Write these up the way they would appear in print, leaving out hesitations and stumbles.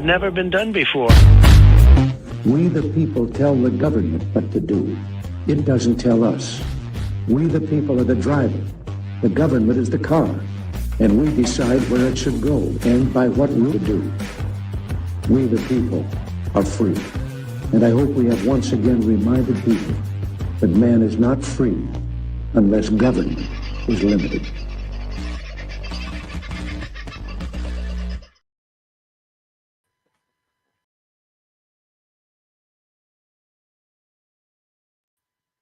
never been done before. We the people tell the government what to do. It doesn't tell us. We the people are the driver. The government is the car. And we decide where it should go and by what route to do. We the people are free. And I hope we have once again reminded people that man is not free unless government is limited.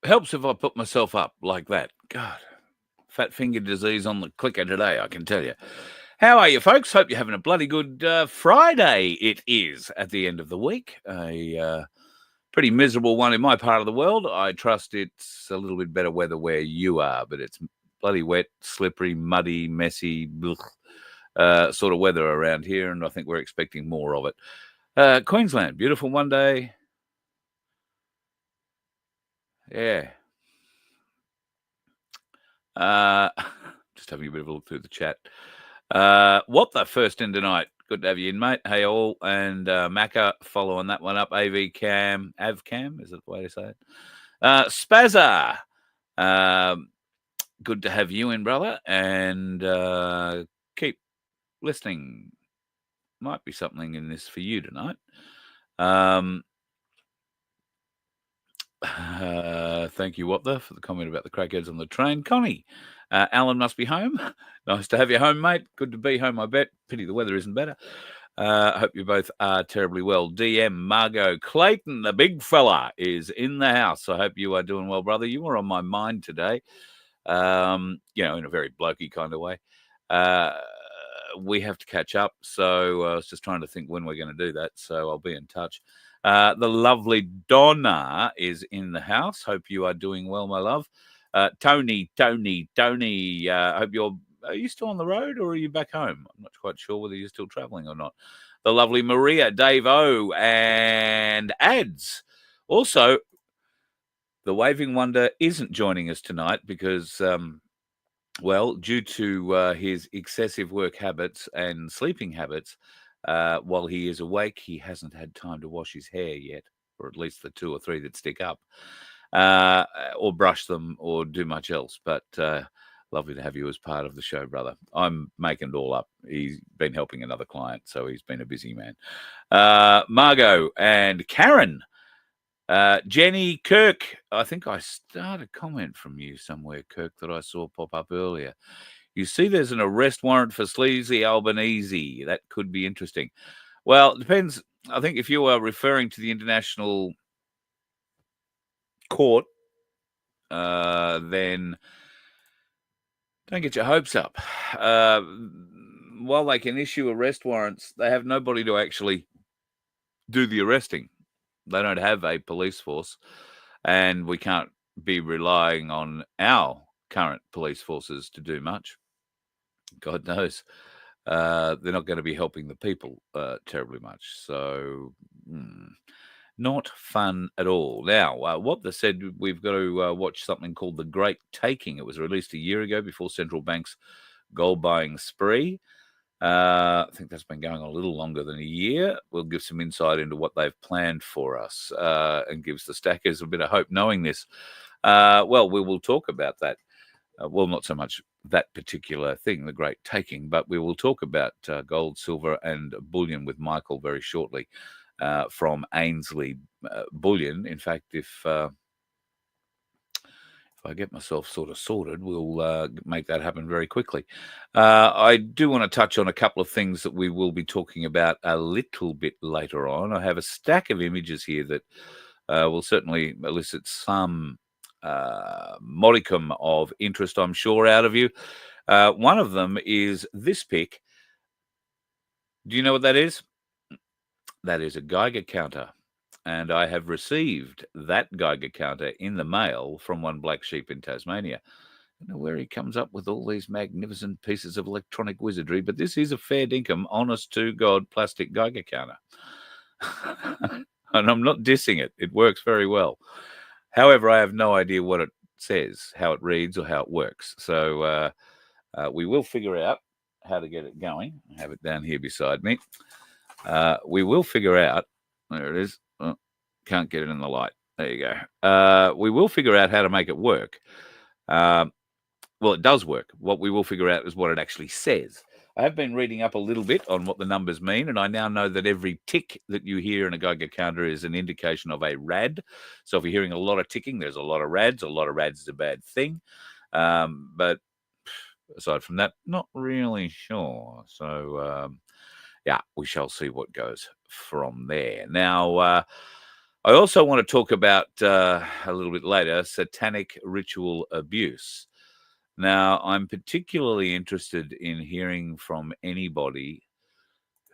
Helps if I put myself up like that. God, fat finger disease on the clicker today, I can tell you. How are you, folks? Hope you're having a bloody good Friday. It is at the end of the week. A pretty miserable one in my part of the world. I trust it's a little bit better weather where you are, but it's bloody wet, slippery, muddy, messy, sort of weather around here, and I think we're expecting more of it. Queensland, beautiful one day. Yeah. Just having a bit of a look through the chat. What the first in tonight? Good to have you in, mate. Hey all, and Macca following that one up. Avcam, is that the way to say it? Spazza, good to have you in, brother, and keep listening. Might be something in this for you tonight. Thank you, Whattha, for the comment about the crackheads on the train. Connie, Alan must be home. Nice to have you home, mate. Good to be home, I bet. Pity the weather isn't better. I hope you both are terribly well. DM, Margot, Clayton, the big fella, is in the house. I hope you are doing well, brother. You were on my mind today, in a very blokey kind of way. We have to catch up, so I was just trying to think when we're going to do that, so I'll be in touch. The lovely Donna is in the house. Hope you are doing well, my love. Tony, I hope are you still on the road or are you back home? I'm not quite sure whether you're still traveling or not. The lovely Maria, Dave O, and Ads. Also, the Waving Wonder isn't joining us tonight because, due to his excessive work habits and sleeping habits, while he is awake, he hasn't had time to wash his hair yet, or at least the 2 or 3 that stick up, or brush them or do much else. But lovely to have you as part of the show, brother. I'm making it all up. He's been helping another client, so he's been a busy man. Margot and Karen, Jenny, Kirk. I think I started a comment from you somewhere, Kirk, that I saw pop up earlier. You see there's an arrest warrant for Sleazy Albanese. That could be interesting. Well, it depends. I think if you are referring to the International Court, then don't get your hopes up. While they can issue arrest warrants, they have nobody to actually do the arresting. They don't have a police force, and we can't be relying on our current police forces to do much. God knows. They're not going to be helping the people terribly much. So, not fun at all. Now, what they said, we've got to watch something called The Great Taking. It was released a year ago before central bank's gold buying spree. I think that's been going on a little longer than a year. We'll give some insight into what they've planned for us and gives the stackers a bit of hope knowing this. We will talk about that. Not so much that particular thing, the Great Taking, but we will talk about gold, silver, and bullion with Michael very shortly from Ainslie Bullion. In fact, if I get myself sort of sorted, we'll make that happen very quickly. I do want to touch on a couple of things that we will be talking about a little bit later on. I have a stack of images here that will certainly elicit some modicum of interest, I'm sure, out of you. One of them is this pic. Do you know what that is? That is a Geiger counter, and I have received that Geiger counter in the mail from one black sheep in Tasmania. I don't know where he comes up with all these magnificent pieces of electronic wizardry, but this is a fair dinkum, honest to God, plastic Geiger counter. And I'm not dissing it. It works very well. However, I have no idea what it says, how it reads, or how it works. So we will figure out how to get it going. I have it down here beside me. We will figure out. There it is. Oh, can't get it in the light. There you go. We will figure out how to make it work. Well, it does work. What we will figure out is what it actually says. I have been reading up a little bit on what the numbers mean, and I now know that every tick that you hear in a Geiger counter is an indication of a rad. So if you're hearing a lot of ticking, there's a lot of rads. A lot of rads is a bad thing. But aside from that, not really sure. So, yeah, we shall see what goes from there. Now, I also want to talk about a little bit later satanic ritual abuse. Now, I'm particularly interested in hearing from anybody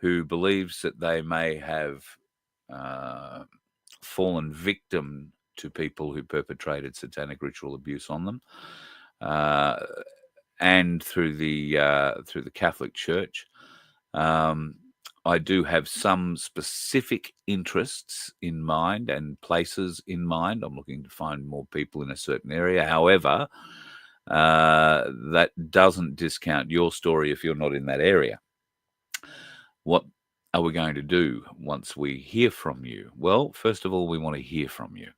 who believes that they may have fallen victim to people who perpetrated satanic ritual abuse on them, and through the Catholic Church. I do have some specific interests in mind and places in mind. I'm looking to find more people in a certain area. However, that doesn't discount your story if you're not in that area. What are we going to do once we hear from you? Well, first of all, we want to hear from you.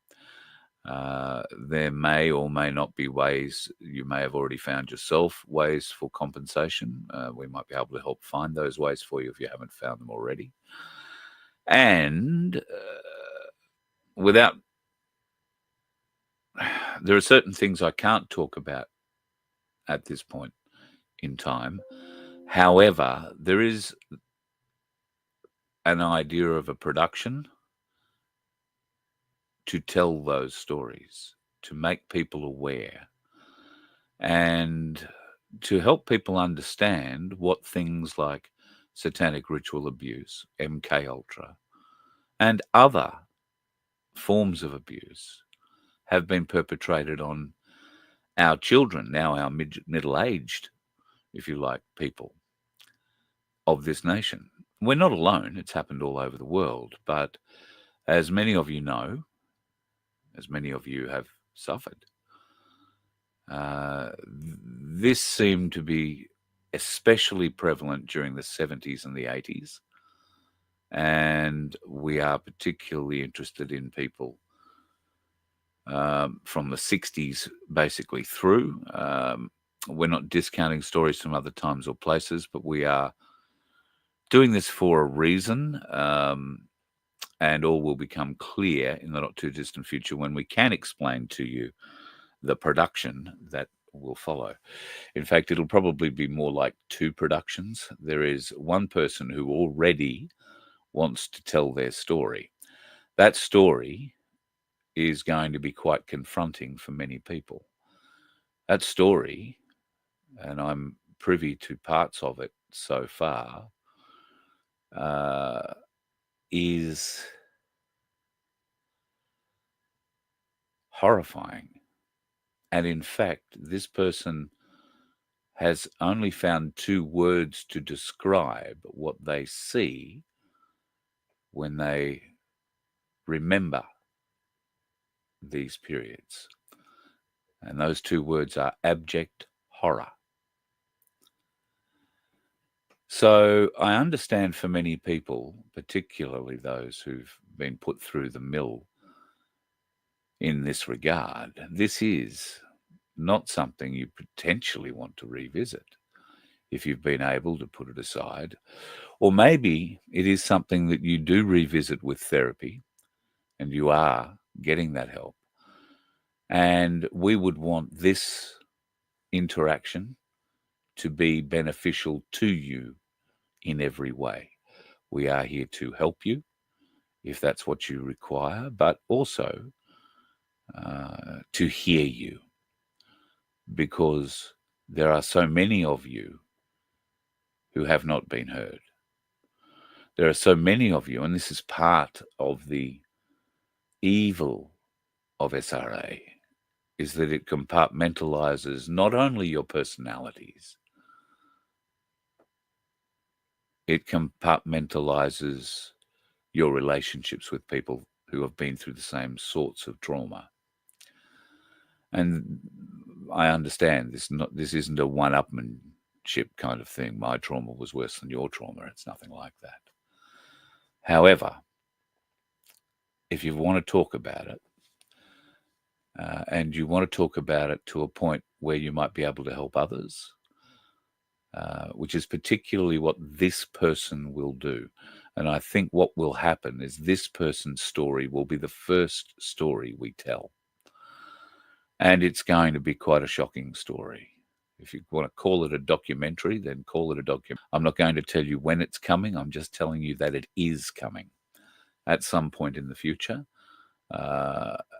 There may or may not be ways, you may have already found yourself ways for compensation. We might be able to help find those ways for you if you haven't found them already. And there are certain things I can't talk about at this point in time. However, there is an idea of a production to tell those stories, to make people aware, and to help people understand what things like satanic ritual abuse, MK Ultra, and other forms of abuse have been perpetrated on our children, now our middle-aged, if you like, people of this nation. We're not alone. It's happened all over the world. But as many of you know, as many of you have suffered, this seemed to be especially prevalent during the 70s and the 80s. And we are particularly interested in people from the 60s basically through. We're not discounting stories from other times or places, but we are doing this for a reason, and all will become clear in the not too distant future when we can explain to you the production that will follow. In fact, it'll probably be more like two productions. There is one person who already wants to tell their story. That story is going to be quite confronting for many people. That story, and I'm privy to parts of it so far, is horrifying. And in fact, this person has only found two words to describe what they see when they remember these periods. And those two words are abject horror. So I understand for many people, particularly those who've been put through the mill in this regard, this is not something you potentially want to revisit if you've been able to put it aside. Or maybe it is something that you do revisit with therapy and you are getting that help. And we would want this interaction to be beneficial to you in every way. We are here to help you if that's what you require, but also to hear you, because there are so many of you who have not been heard. There are so many of you, and this is part of the evil of SRA, is that it compartmentalizes not only your personalities, it compartmentalizes your relationships with people who have been through the same sorts of trauma. And I understand this isn't a one-upmanship kind of thing. My trauma was worse than your trauma. It's nothing like that. However, if you want to talk about it, and you want to talk about it to a point where you might be able to help others, which is particularly what this person will do. And I think what will happen is this person's story will be the first story we tell. And it's going to be quite a shocking story. If you want to call it a documentary, then call it a documentary. I'm not going to tell you when it's coming. I'm just telling you that it is coming at some point in the future.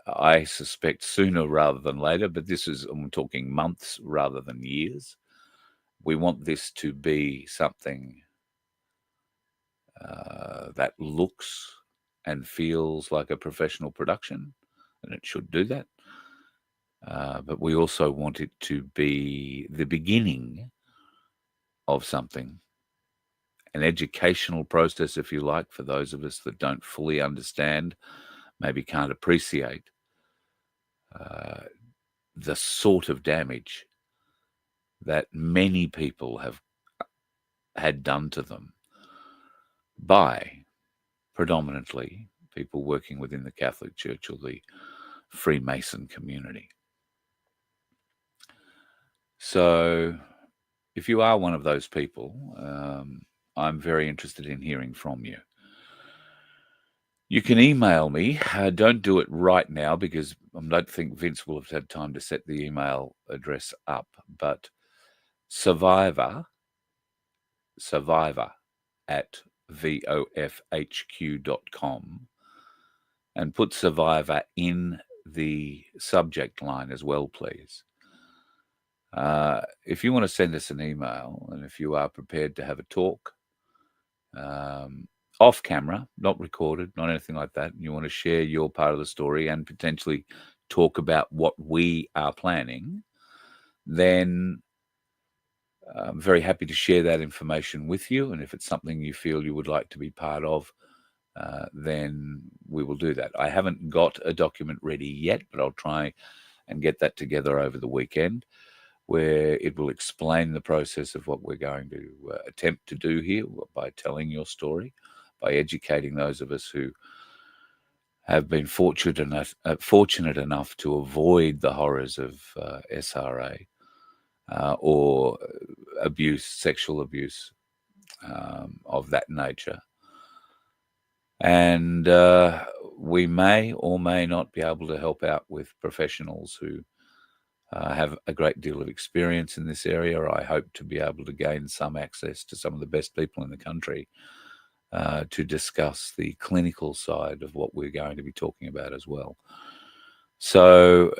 I suspect sooner rather than later, but I'm talking months rather than years. We want this to be something that looks and feels like a professional production, and it should do that. But we also want it to be the beginning of something, an educational process, if you like, for those of us that don't fully understand, maybe can't appreciate the sort of damage that many people have had done to them by predominantly people working within the Catholic Church or the Freemason community. So if you are one of those people, I'm very interested in hearing from you. You can email me. Don't do it right now because I don't think Vince will have had time to set the email address up, but survivor at vofhq.com, and put survivor in the subject line as well, please. If you want to send us an email, and if you are prepared to have a talk, off camera, not recorded, not anything like that, and you want to share your part of the story and potentially talk about what we are planning, then I'm very happy to share that information with you. And if it's something you feel you would like to be part of, then we will do that. I haven't got a document ready yet, but I'll try and get that together over the weekend, where it will explain the process of what we're going to attempt to do here by telling your story, by educating those of us who have been fortunate enough to avoid the horrors of SRA or sexual abuse of that nature. And we may or may not be able to help out with professionals who have a great deal of experience in this area. I hope to be able to gain some access to some of the best people in the country to discuss the clinical side of what we're going to be talking about as well. So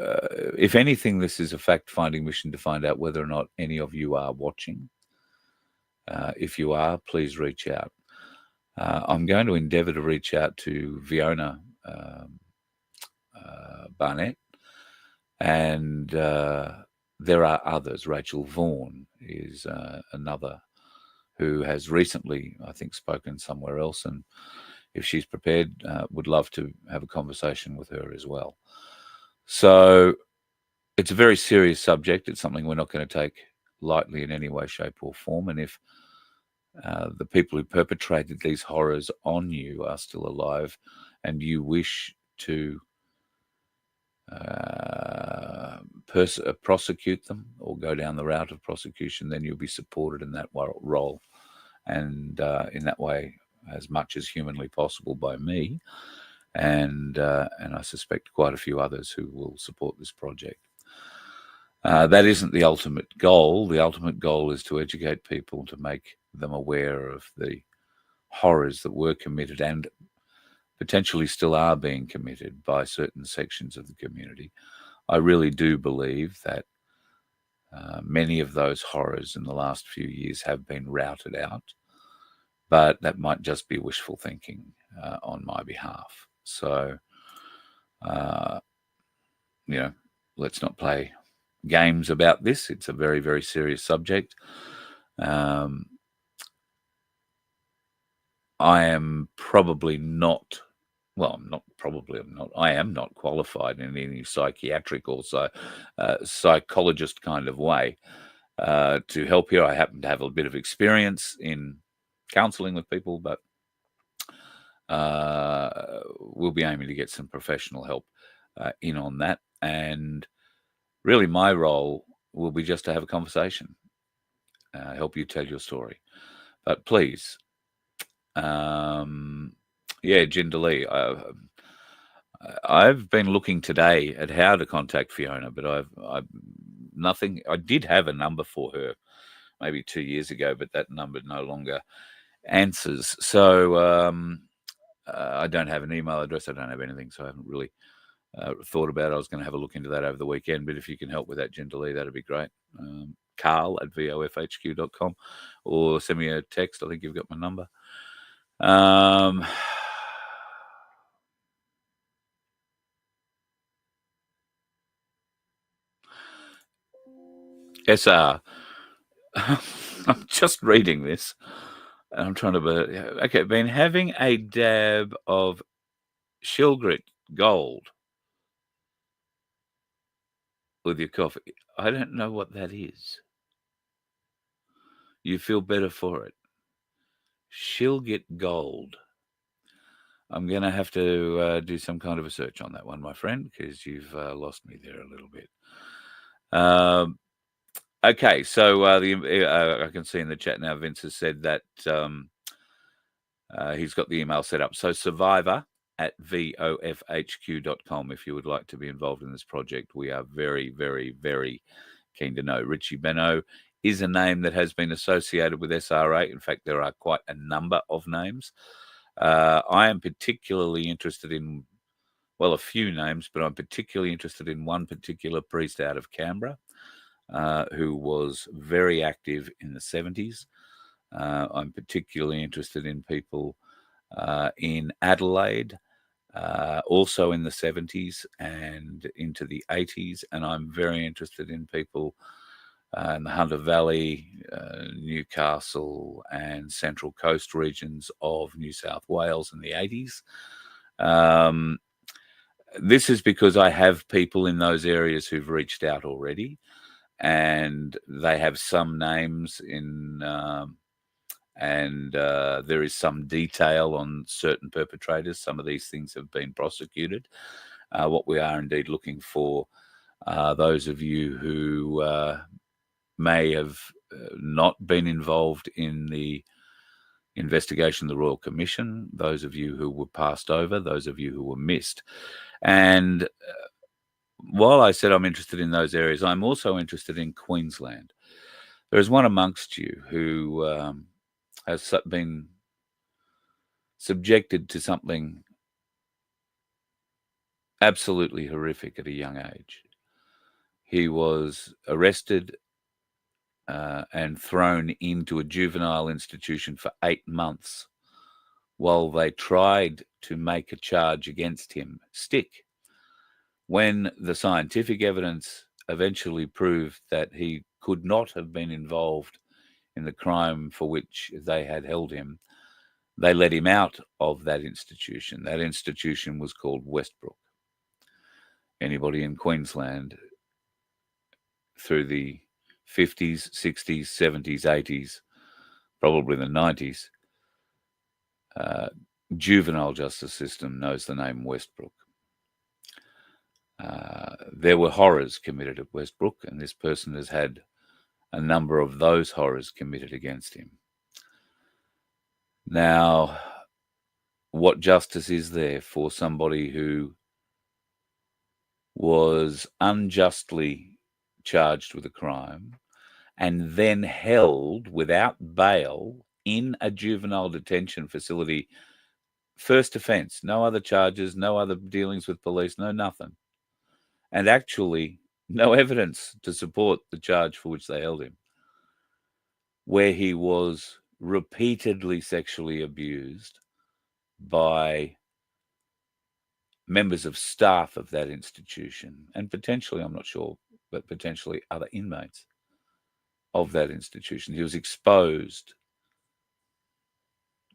if anything, this is a fact-finding mission to find out whether or not any of you are watching. If you are, please reach out. I'm going to endeavour to reach out to Fiona Barnett, and there are others. Rachel Vaughan is another who has recently, I think, spoken somewhere else, and if she's prepared, would love to have a conversation with her as well. So it's a very serious subject. It's something we're not going to take lightly in any way, shape, or form. And if the people who perpetrated these horrors on you are still alive and you wish to prosecute them or go down the route of prosecution, then you'll be supported in that role and in that way as much as humanly possible by me and I suspect quite a few others who will support this project. That isn't the ultimate goal. The ultimate goal is to educate people, to make them aware of the horrors that were committed and potentially still are being committed by certain sections of the community. I really do believe that many of those horrors in the last few years have been routed out, but that might just be wishful thinking on my behalf. So, let's not play games about this. It's a very, very serious subject. I am probably not, I am not qualified in any psychiatric or psychologist kind of way to help here. I happen to have a bit of experience in counseling with people, but we'll be aiming to get some professional help in on that. And really my role will be just to have a conversation, help you tell your story. But please, Jinder Lee, I've been looking today at how to contact Fiona, but I've nothing. I did have a number for her maybe 2 years ago, but that number no longer answers. So I don't have an email address. I don't have anything. So I haven't really thought about it. I was going to have a look into that over the weekend, but if you can help with that, Jinder Lee, that'd be great. Carl@vofhq.com, or send me a text. I think you've got my number. SR. I'm just reading this. And I'm trying to... Okay, been having a dab of Shilgrit Gold with your coffee. I don't know what that is. You feel better for it. Shilgit Gold. I'm going to have to do some kind of a search on that one, my friend, because you've lost me there a little bit. Okay, so I can see in the chat now, Vince has said that he's got the email set up. So survivor@vofhq.com if you would like to be involved in this project. We are very, very, very keen to know. Richie Benno is a name that has been associated with SRA. In fact, there are quite a number of names. I am particularly interested in, well, a few names, but I'm particularly interested in one particular priest out of Canberra who was very active in the 70s. I'm particularly interested in people in Adelaide, also in the 70s and into the 80s. And I'm very interested in people in the Hunter Valley, Newcastle, and Central Coast regions of New South Wales in the 80s. This is because I have people in those areas who've reached out already, and they have some names in, and there is some detail on certain perpetrators. Some of these things have been prosecuted. What we are indeed looking for, those of you who may have not been involved in the investigation of the Royal Commission, those of you who were passed over, those of you who were missed. And while I said I'm interested in those areas, I'm also interested in Queensland. There is one amongst you who has been subjected to something absolutely horrific at a young age. He was arrested and thrown into a juvenile institution for 8 months while they tried to make a charge against him stick. When the scientific evidence eventually proved that he could not have been involved in the crime for which they had held him, they let him out of that institution. That institution was called Westbrook. Anybody in Queensland through the 50s, 60s, 70s, 80s, probably the 90s, juvenile justice system knows the name Westbrook. There were horrors committed at Westbrook, and this person has had a number of those horrors committed against him. Now, what justice is there for somebody who was unjustly charged with a crime and then held without bail in a juvenile detention facility? First offense, no other charges, no other dealings with police, no nothing. And actually, no evidence to support the charge for which they held him, where he was repeatedly sexually abused by members of staff of that institution, and potentially, I'm not sure, but potentially other inmates of that institution. He was exposed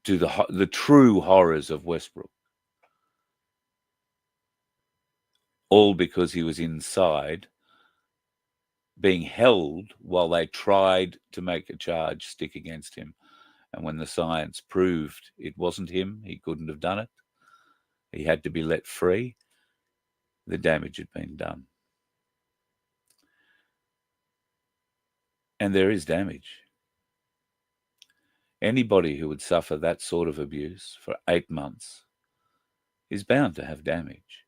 to the true horrors of Westbrook, all because he was inside being held while they tried to make a charge stick against him. And when the science proved it wasn't him, he couldn't have done it, he had to be let free, the damage had been done. And there is damage. Anybody who would suffer that sort of abuse for 8 months is bound to have damage.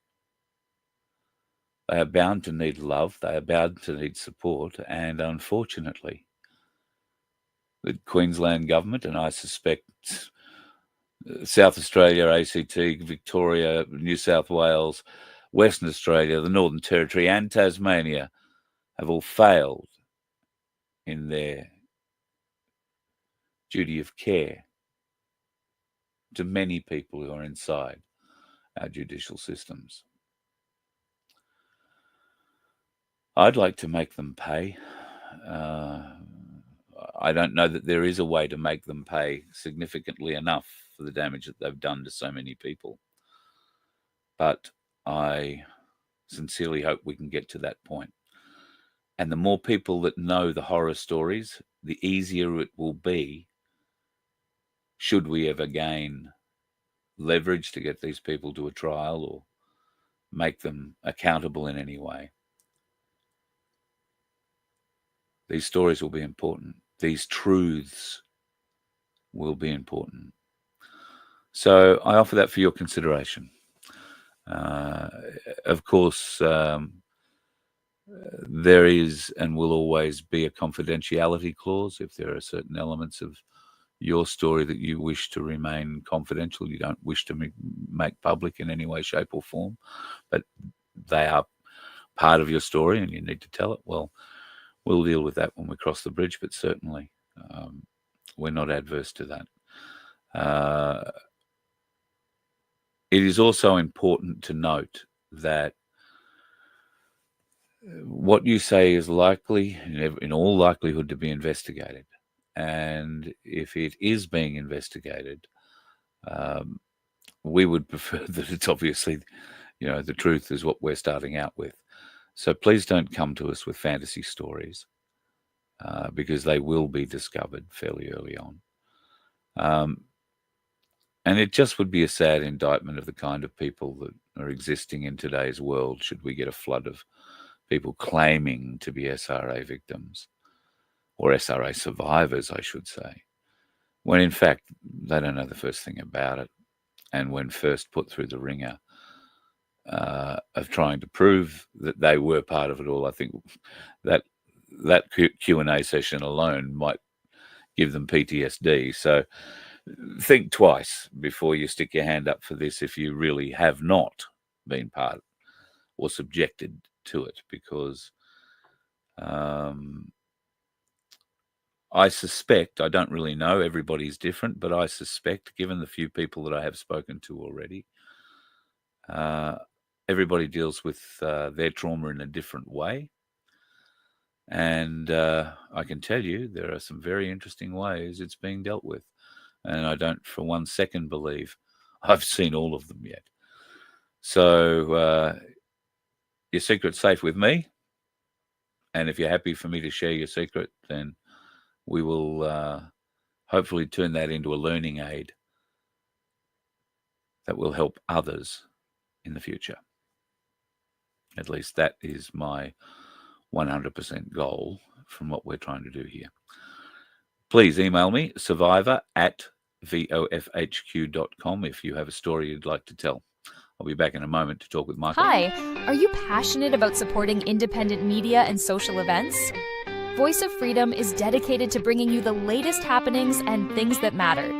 They are bound to need love, they are bound to need support, and unfortunately, the Queensland government, and I suspect South Australia, ACT, Victoria, New South Wales, Western Australia, the Northern Territory, and Tasmania have all failed in their duty of care to many people who are inside our judicial systems. I'd like to make them pay. I don't know that there is a way to make them pay significantly enough for the damage that they've done to so many people. But I sincerely hope we can get to that point. And the more people that know the horror stories, the easier it will be, should we ever gain leverage to get these people to a trial or make them accountable in any way. These stories will be important. These truths will be important. So I offer that for your consideration. Of course, there is and will always be a confidentiality clause if there are certain elements of your story that you wish to remain confidential, you don't wish to make public in any way, shape or form, but they are part of your story and you need to tell it. Well, we'll deal with that when we cross the bridge, but certainly we're not adverse to that. It is also important to note that what you say is likely, in all likelihood, to be investigated. And if it is being investigated, we would prefer that it's obviously, the truth is what we're starting out with. So please don't come to us with fantasy stories because they will be discovered fairly early on. And it just would be a sad indictment of the kind of people that are existing in today's world should we get a flood of people claiming to be SRA victims, or SRA survivors, I should say, when in fact they don't know the first thing about it. And when first put through the ringer of trying to prove that they were part of it all, I think that Q&A session alone might give them PTSD. So think twice before you stick your hand up for this if you really have not been part or subjected to it, because I suspect, I don't really know, everybody's different, but I suspect, given the few people that I have spoken to already, everybody deals with their trauma in a different way. And I can tell you there are some very interesting ways it's being dealt with. And I don't for 1 second believe I've seen all of them yet. So your secret's safe with me. And if you're happy for me to share your secret, then we will hopefully turn that into a learning aid that will help others in the future. At least that is my 100% goal from what we're trying to do here. Please email me, survivor@vofhq.com, if you have a story you'd like to tell. I'll be back in a moment to talk with Michael. Hi, are you passionate about supporting independent media and social events? Voice of Freedom is dedicated to bringing you the latest happenings and things that matter.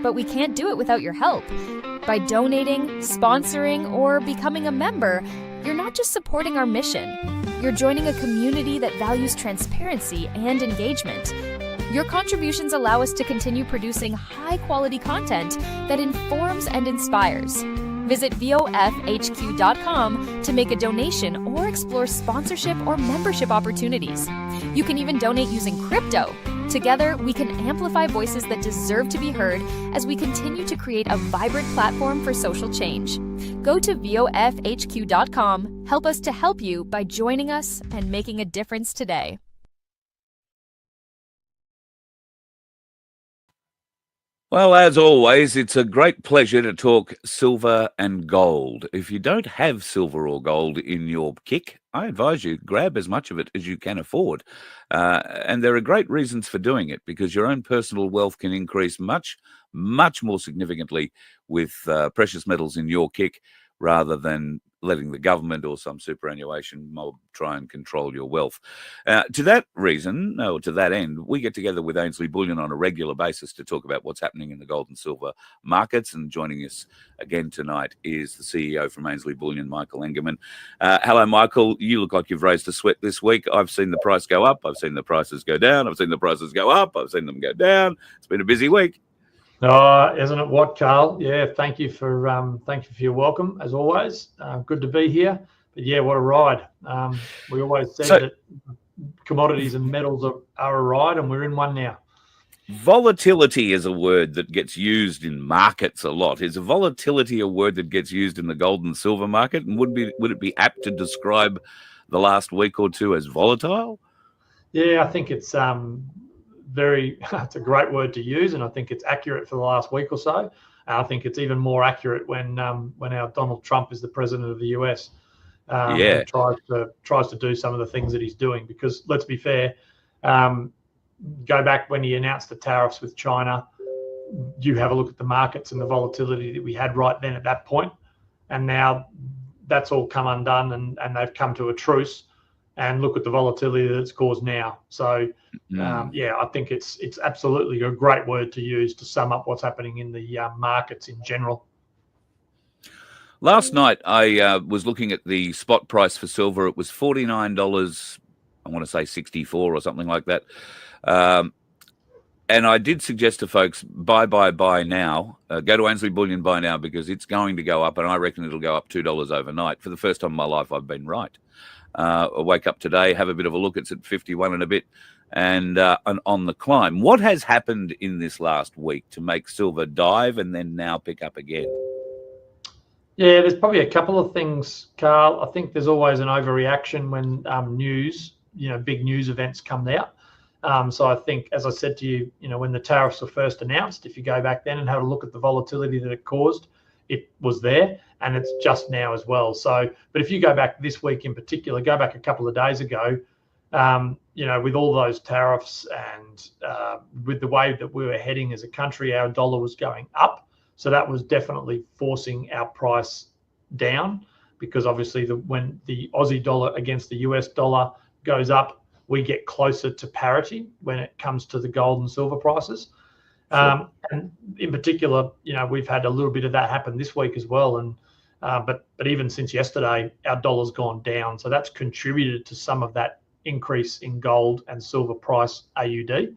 But we can't do it without your help. By donating, sponsoring, or becoming a member, you're not just supporting our mission. You're joining a community that values transparency and engagement. Your contributions allow us to continue producing high-quality content that informs and inspires. Visit vofhq.com to make a donation or explore sponsorship or membership opportunities. You can even donate using crypto. Together, we can amplify voices that deserve to be heard as we continue to create a vibrant platform for social change. Go to vofhq.com. Help us to help you by joining us and making a difference today. Well, as always, it's a great pleasure to talk silver and gold. If you don't have silver or gold in your kick, I advise you grab as much of it as you can afford. And there are great reasons for doing it, because your own personal wealth can increase much, much more significantly with precious metals in your kick, rather than letting the government or some superannuation mob try and control your wealth. To that reason, or to that end, we get together with Ainslie Bullion on a regular basis to talk about what's happening in the gold and silver markets. And joining us again tonight is the CEO from Ainslie Bullion, Michael Engeman. Hello, Michael. You look like you've raised a sweat this week. I've seen the price go up. I've seen the prices go down. I've seen the prices go up. I've seen them go down. It's been a busy week. Oh, isn't it what, Carl? Yeah, thank you for your welcome, as always. Good to be here. But yeah, what a ride. We always said that commodities and metals are a ride, and we're in one now. Volatility is a word that gets used in markets a lot. Is volatility a word that gets used in the gold and silver market? And would it be apt to describe the last week or two as volatile? Yeah, I think it's it's a great word to use, and I think it's accurate for the last week or so. I think it's even more accurate when our Donald Trump is the president of the US. And tries to do some of the things that he's doing, because let's be fair, go back when he announced the tariffs with China, you have a look at the markets and the volatility that we had right then at that point, and now that's all come undone, and they've come to a truce, and look at the volatility that it's caused now. So yeah, I think it's absolutely a great word to use to sum up what's happening in the markets in general. Last night, I was looking at the spot price for silver. It was $49, I want to say 64 or something like that. And I did suggest to folks, buy now. Go to Ainslie Bullion, buy now, because it's going to go up, and I reckon it'll go up $2 overnight. For the first time in my life, I've been right. I wake up today, have a bit of a look. It's at 51 and a bit, and on the climb. What has happened in this last week to make silver dive and then now pick up again? Yeah, there's probably a couple of things, Carl. I think there's always an overreaction when big news events come out. So I think, as I said to you, when the tariffs were first announced, if you go back then and have a look at the volatility that it caused, it was there, and it's just now as well. So, but if you go back this week in particular, go back a couple of days ago, with all those tariffs and with the way that we were heading as a country, our dollar was going up. So that was definitely forcing our price down, because obviously when the Aussie dollar against the US dollar goes up, we get closer to parity when it comes to the gold and silver prices. Sure. And in particular, we've had a little bit of that happen this week as well. And but even since yesterday, our dollar's gone down. So that's contributed to some of that increase in gold and silver price AUD.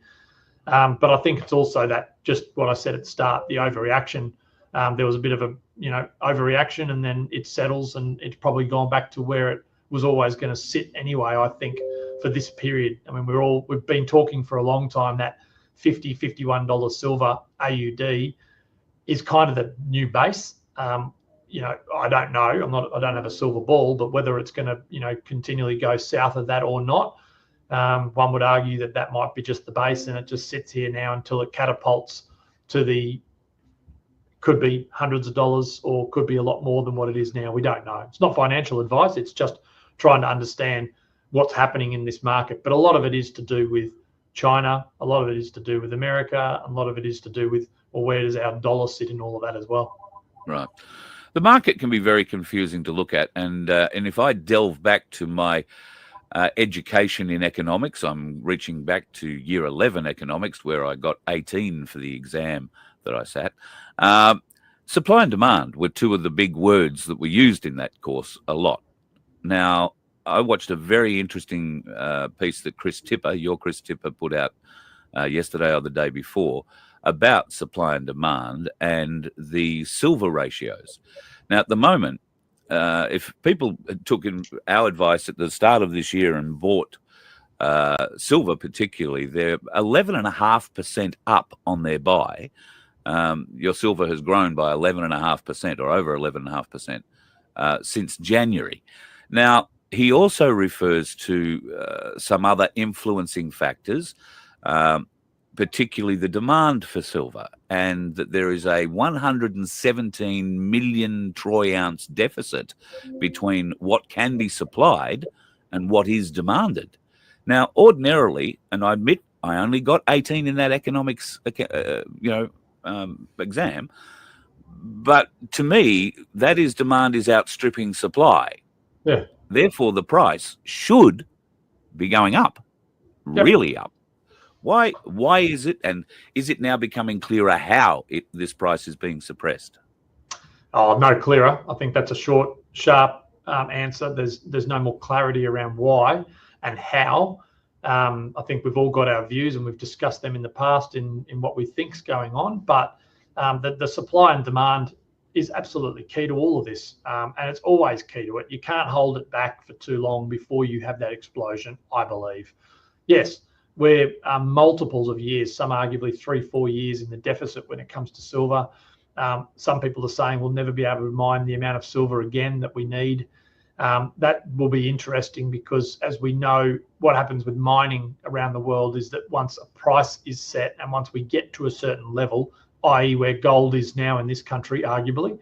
But I think it's also that, just what I said at the start, the overreaction. There was a bit of a overreaction, and then it settles, and it's probably gone back to where it was always going to sit anyway. I think for this period, I mean, we've been talking for a long time that $51 silver AUD is kind of the new base. I don't know. I don't have a silver ball, but whether it's going to continually go south of that or not. One would argue that might be just the base, and it just sits here now until it catapults to could be hundreds of dollars, or could be a lot more than what it is now. We don't know. It's not financial advice. It's just trying to understand what's happening in this market. But a lot of it is to do with China. A lot of it is to do with America. A lot of it is to do with, well, where does our dollar sit in all of that as well? Right. The market can be very confusing to look at. And if I delve back to my education in economics, I'm reaching back to year 11 economics, where I got 18 for the exam that I sat. Supply and demand were two of the big words that were used in that course a lot. Now, I watched a very interesting piece that your Chris Tipper put out yesterday or the day before about supply and demand and the silver ratios. Now, at the moment, if people took our advice at the start of this year and bought silver particularly, they're 11.5% up on their buy. Your silver has grown by 11.5% or over 11.5% since January. Now, he also refers to some other influencing factors. particularly the demand for silver, and that there is a 117 million troy ounce deficit between what can be supplied and what is demanded. Now, ordinarily, and I admit I only got 18 in that economics, exam, but to me, that is demand is outstripping supply. Yeah. Therefore, the price should be going up, really up. Why is it, and is it now becoming clearer how this price is being suppressed? Oh, no clearer. I think that's a short, sharp answer. There's no more clarity around why and how. I think we've all got our views, and we've discussed them in the past in what we think's going on. But the supply and demand is absolutely key to all of this, and it's always key to it. You can't hold it back for too long before you have that explosion, I believe. Yes, we're multiples of years, some arguably 3-4 years in the deficit when it comes to silver. Some people are saying we'll never be able to mine the amount of silver again that we need. That will be interesting, because as we know, what happens with mining around the world is that once a price is set and once we get to a certain level, i.e. where gold is now in this country, arguably,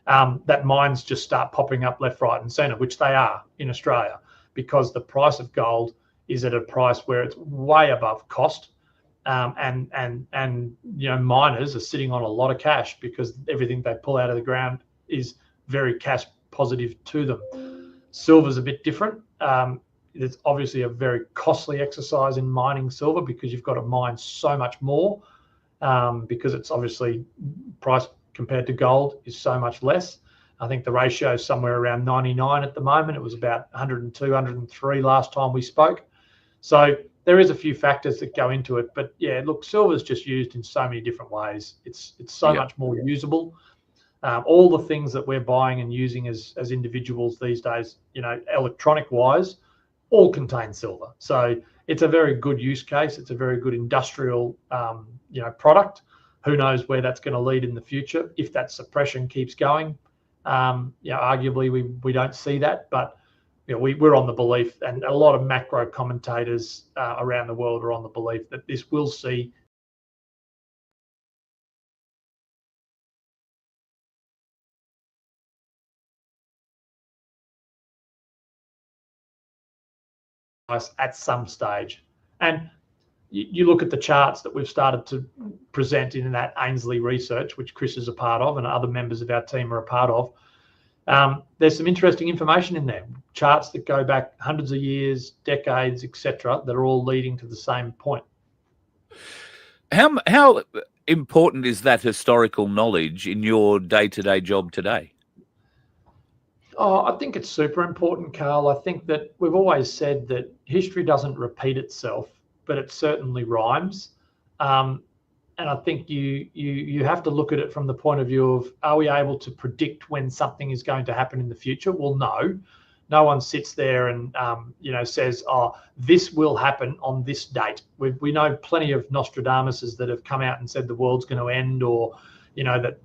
that mines just start popping up left, right and centre, which they are in Australia, because the price of gold is at a price where it's way above cost. And miners are sitting on a lot of cash because everything they pull out of the ground is very cash positive to them. Silver's a bit different. It's obviously a very costly exercise in mining silver, because you've got to mine so much more, because it's obviously price compared to gold is so much less. I think the ratio is somewhere around 99 at the moment. It was about 102, 103 last time we spoke. So there is a few factors that go into it, but yeah, look, silver is just used in so many different ways. It's so much more usable. All the things that we're buying and using as individuals these days, electronic wise, all contain silver. So it's a very good use case. It's a very good industrial, product. Who knows where that's going to lead in the future if that suppression keeps going. Arguably we don't see that, but we're on the belief, and a lot of macro commentators around the world are on the belief that this will see at some stage. And you look at the charts that we've started to present in that Ainslie research, which Chris is a part of and other members of our team are a part of. There's some interesting information in there, charts that go back hundreds of years, decades, etc., that are all leading to the same point. How important is that historical knowledge in your day-to-day job today? Oh, I think it's super important, Carl. I think that we've always said that history doesn't repeat itself, but it certainly rhymes. And I think you have to look at it from the point of view of, are we able to predict when something is going to happen in the future? Well, no. No one sits there and says, oh, this will happen on this date. We know plenty of Nostradamuses that have come out and said the world's going to end, or that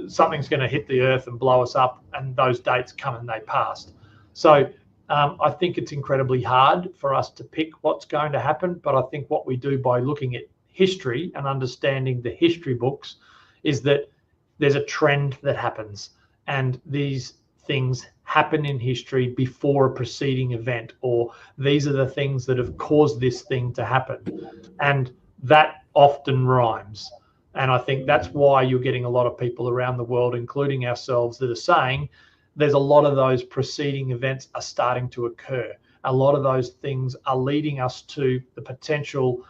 something's going to hit the earth and blow us up, and those dates come and they passed. So I think it's incredibly hard for us to pick what's going to happen, but I think what we do by looking at history and understanding the history books is that there's a trend that happens, and these things happen in history before a preceding event, or these are the things that have caused this thing to happen, and that often rhymes. And I think that's why you're getting a lot of people around the world, including ourselves, that are saying there's a lot of those preceding events are starting to occur. A lot of those things are leading us to the potential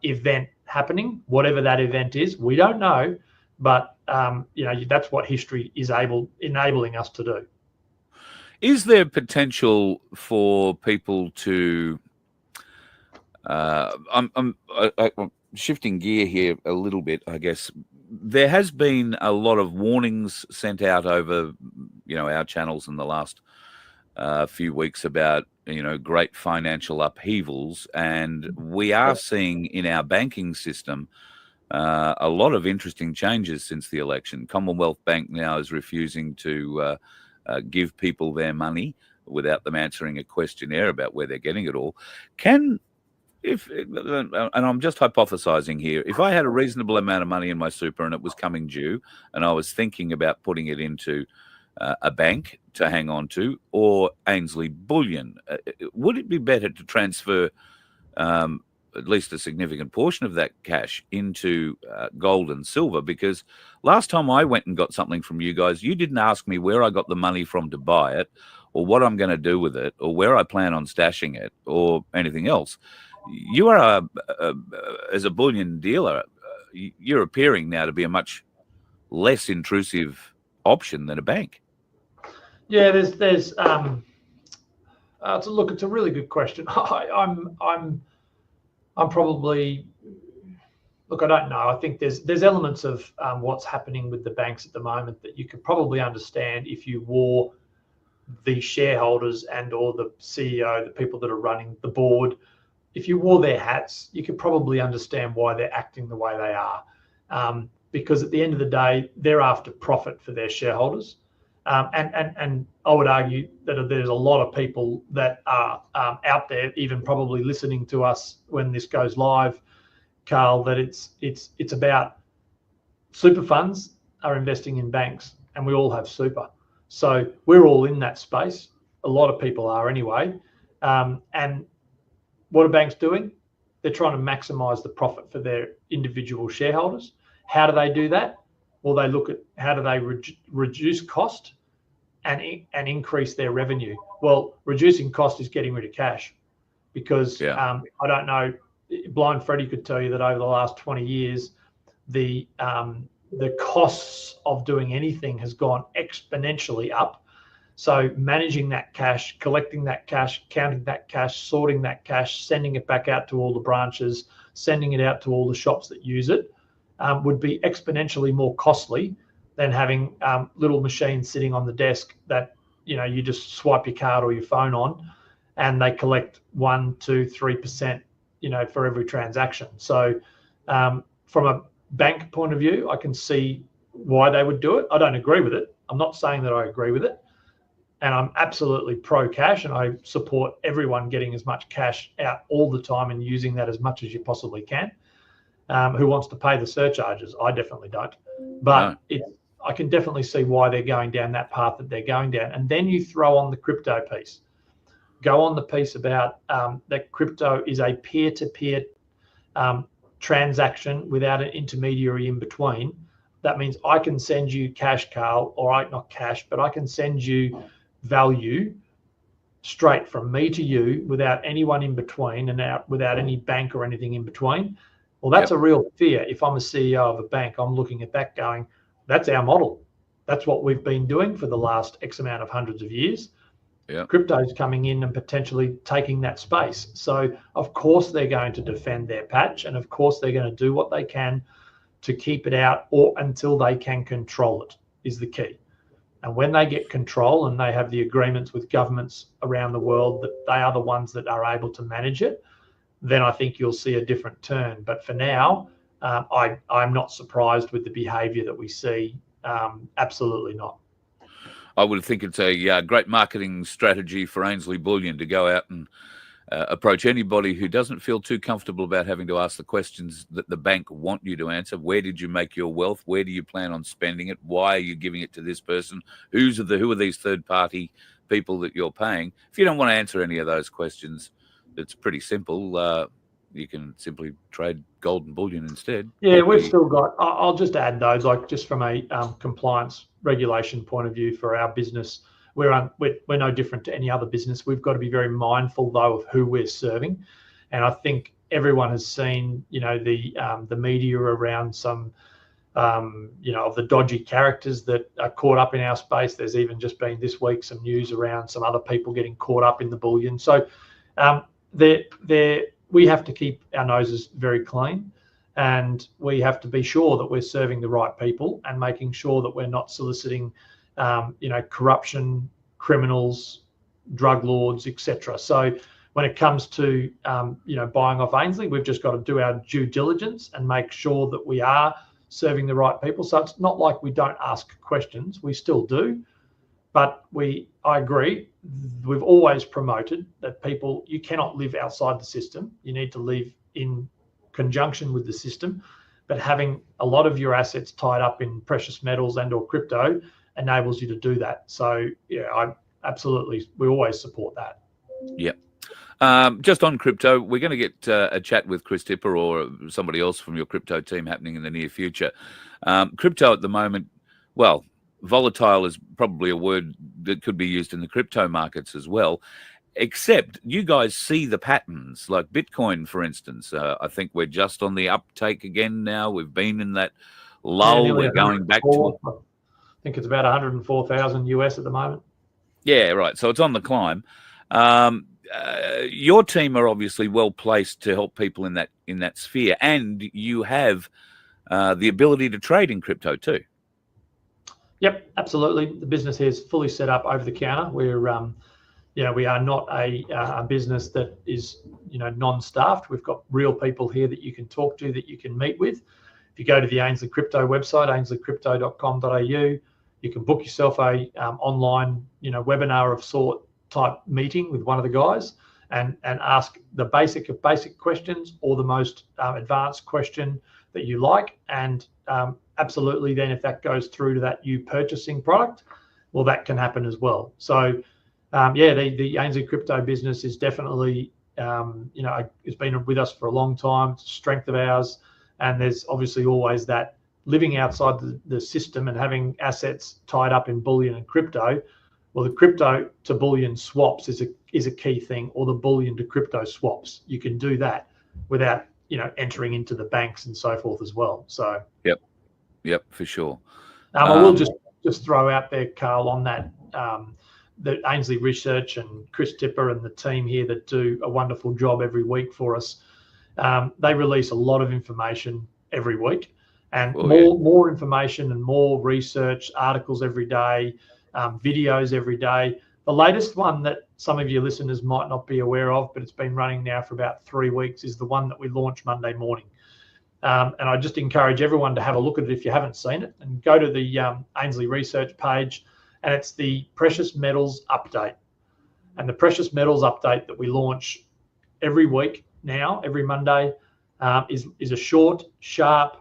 event happening, whatever that event is. We don't know, but that's what history is enabling us to do. Is there potential for people to? I'm shifting gear here a little bit, I guess. There has been a lot of warnings sent out over, our channels in the last few weeks about, great financial upheavals, and we are seeing in our banking system a lot of interesting changes since the election. Commonwealth Bank now is refusing to give people their money without them answering a questionnaire about where they're getting it all. and I'm just hypothesizing here, if I had a reasonable amount of money in my super and it was coming due, and I was thinking about putting it into a bank to hang on to, or Ainslie Bullion, would it be better to transfer at least a significant portion of that cash into gold and silver? Because last time I went and got something from you guys, you didn't ask me where I got the money from to buy it, or what I'm going to do with it, or where I plan on stashing it, or anything else. You are as a bullion dealer, you're appearing now to be a much less intrusive option than a bank. Yeah, there's look, it's a really good question. I'm probably, look, I don't know. I think there's elements of what's happening with the banks at the moment that you could probably understand if you wore the shareholders and or the CEO, the people that are running the board, if you wore their hats, you could probably understand why they're acting the way they are. Because at the end of the day, they're after profit for their shareholders. And I would argue that there's a lot of people that are out there, even probably listening to us when this goes live, Carl, that it's about super funds are investing in banks, and we all have super. So we're all in that space. A lot of people are anyway. And what are banks doing? They're trying to maximize the profit for their individual shareholders. How do they do that? Well, they look at how do they reduce cost and increase their revenue. Well, reducing cost is getting rid of cash, because I don't know, Blind Freddy could tell you that over the last 20 years, the costs of doing anything has gone exponentially up. So managing that cash, collecting that cash, counting that cash, sorting that cash, sending it back out to all the branches, sending it out to all the shops that use it, would be exponentially more costly than having little machines sitting on the desk that, you know, you just swipe your card or your phone on, and they collect 1%, 2%, 3%, you know, for every transaction. So from a bank point of view, I can see why they would do it. I don't agree with it. I'm not saying that I agree with it. And I'm absolutely pro cash, and I support everyone getting as much cash out all the time and using that as much as you possibly can. Who wants to pay the surcharges? I definitely don't. But I can definitely see why they're going down that path that they're going down. And then you throw on the crypto piece. Go on the piece about that crypto is a peer-to-peer transaction without an intermediary in between. That means I can send you cash, Carl, or not cash, but I can send you value straight from me to you without anyone in between and without any bank or anything in between. Well, that's a real fear. If I'm a CEO of a bank, I'm looking at that going, that's our model. That's what we've been doing for the last X amount of hundreds of years. Crypto's coming in and potentially taking that space. So of course they're going to defend their patch, and of course they're going to do what they can to keep it out, or until they can control it is the key. And when they get control and they have the agreements with governments around the world that they are the ones that are able to manage it, then I think you'll see a different turn. But for now, I'm not surprised with the behaviour that we see. Absolutely not. I would think it's a great marketing strategy for Ainslie Bullion to go out and approach anybody who doesn't feel too comfortable about having to ask the questions that the bank want you to answer. Where did you make your wealth? Where do you plan on spending it? Why are you giving it to this person? Who are these third-party people that you're paying? If you don't want to answer any of those questions, it's pretty simple. You can simply trade gold and bullion instead. Yeah, we've still got, I'll just add those, like just from a compliance regulation point of view for our business, we're no different to any other business. We've got to be very mindful, though, of who we're serving. And I think everyone has seen, you know, the media around some, you know, of the dodgy characters that are caught up in our space. There's even just been this week some news around some other people getting caught up in the bullion. So we have to keep our noses very clean, and we have to be sure that we're serving the right people and making sure that we're not soliciting, you know, corruption, criminals, drug lords, etc. So when it comes to, you know, buying off Ainslie, we've just got to do our due diligence and make sure that we are serving the right people. So it's not like we don't ask questions. We still do. But I agree. We've always promoted that you cannot live outside the system. You need to live in conjunction with the system. But having a lot of your assets tied up in precious metals and or crypto enables you to do that. So yeah, we always support that. Yep. Just on crypto, we're going to get a chat with Chris Tipper or somebody else from your crypto team happening in the near future. Crypto at the moment, well, volatile is probably a word that could be used in the crypto markets as well, except you guys see the patterns, like Bitcoin, for instance. I think we're just on the uptake again now. We've been in that lull. We're going back to... I think it's about 104,000 US at the moment. Yeah, right. So it's on the climb. Your team are obviously well placed to help people in that sphere, and you have the ability to trade in crypto too. Yep, absolutely. The business here is fully set up over the counter. We're we are not a business that is non-staffed. We've got real people here that you can talk to, that you can meet with. If you go to the Ainslie Crypto website, ainsleycrypto.com.au, you can book yourself a online webinar of sort type meeting with one of the guys and ask the basic of basic questions or the most advanced question that you like. And absolutely, then if that goes through to that you purchasing product, well, that can happen as well. So the Ainslie Crypto business is definitely it's been with us for a long time. It's a strength of ours, and there's obviously always that living outside the system and having assets tied up in bullion and crypto. Well, the crypto to bullion swaps is a key thing, or the bullion to crypto swaps. You can do that without entering into the banks and so forth as well. So yep, for sure. I will just throw out there, Carl, on that the Ainslie Research and Chris Tipper and the team here that do a wonderful job every week for us. They release a lot of information every week, and more information and more research articles every day, videos every day. The latest one that some of your listeners might not be aware of, but it's been running now for about 3 weeks, is the one that we launched Monday morning. And I just encourage everyone to have a look at it if you haven't seen it, and go to the Ainslie Research page, and it's the Precious Metals Update. And the Precious Metals Update that we launch every week now, every Monday, is a short, sharp.